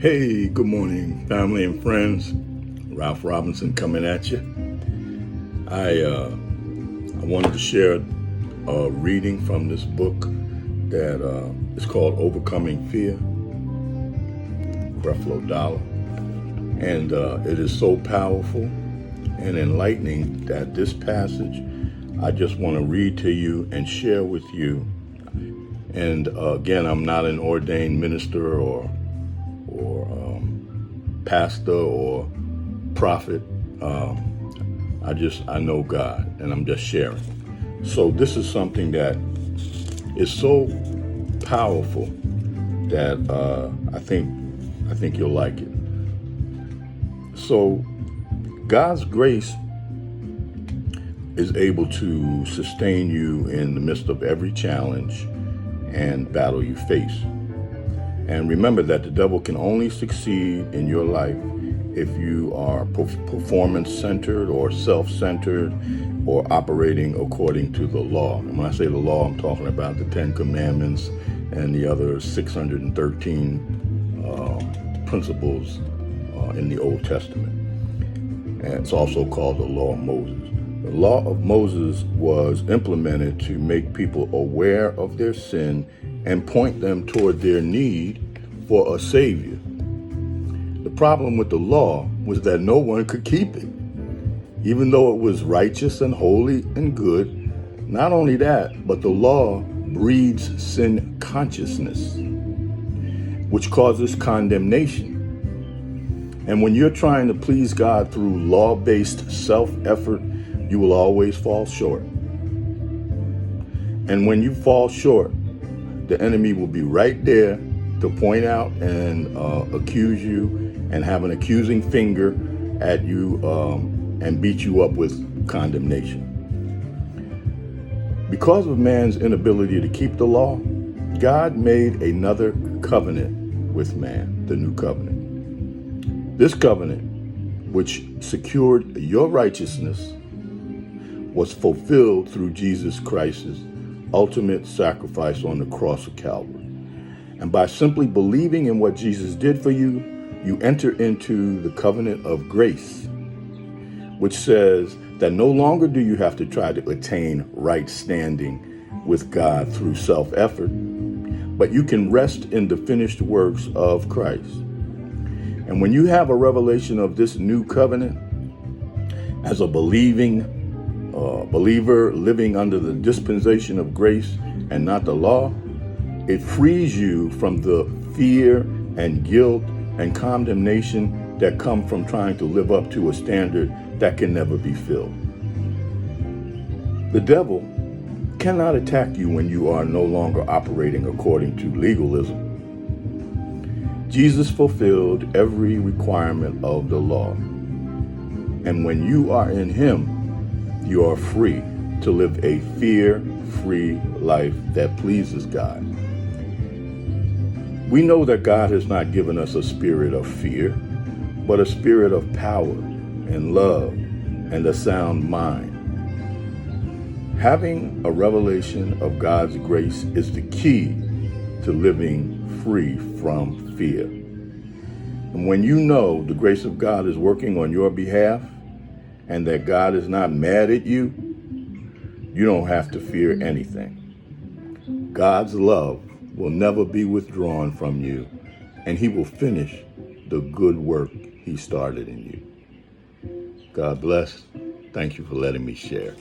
Hey, good morning, family and friends. Ralph Robinson coming at you. I wanted to share a reading from this book that is called Overcoming Fear, Creflo Dollar. And it is so powerful and enlightening that this passage I just want to read to you and share with you. And again, I'm not an ordained minister or pastor or prophet. I know God, and I'm just sharing. So this is something that is so powerful that I think you'll like it. So God's grace is able to sustain you in the midst of every challenge and battle you face. And remember that the devil can only succeed in your life if you are performance-centered or self-centered or operating according to the law. And when I say the law, I'm talking about the 10 Commandments and the other 613 principles in the Old Testament. And it's also called the Law of Moses. The Law of Moses was implemented to make people aware of their sin and point them toward their need for a Savior. The problem with the law was that no one could keep it. Even though it was righteous and holy and good, not only that, but the law breeds sin consciousness, which causes condemnation. And when you're trying to please God through law-based self-effort, you will always fall short. And when you fall short, the enemy will be right there to point out and accuse you and have an accusing finger at you and beat you up with condemnation. Because of man's inability to keep the law, God made another covenant with man, the new covenant. This covenant, which secured your righteousness, was fulfilled through Jesus Christ's ultimate sacrifice on the cross of Calvary. And by simply believing in what Jesus did for you, you enter into the covenant of grace, which says that no longer do you have to try to attain right standing with God through self-effort, but you can rest in the finished works of Christ. And when you have a revelation of this new covenant, as a believer living under the dispensation of grace and not the law, it frees you from the fear and guilt and condemnation that come from trying to live up to a standard that can never be filled. The devil cannot attack you when you are no longer operating according to legalism. Jesus fulfilled every requirement of the law. And when you are in him, you are free to live a fear-free life that pleases God. We know that God has not given us a spirit of fear, but a spirit of power and love and a sound mind. Having a revelation of God's grace is the key to living free from fear. And when you know the grace of God is working on your behalf and that God is not mad at you, you don't have to fear anything. God's love will never be withdrawn from you, and he will finish the good work he started in you. God bless. Thank you for letting me share.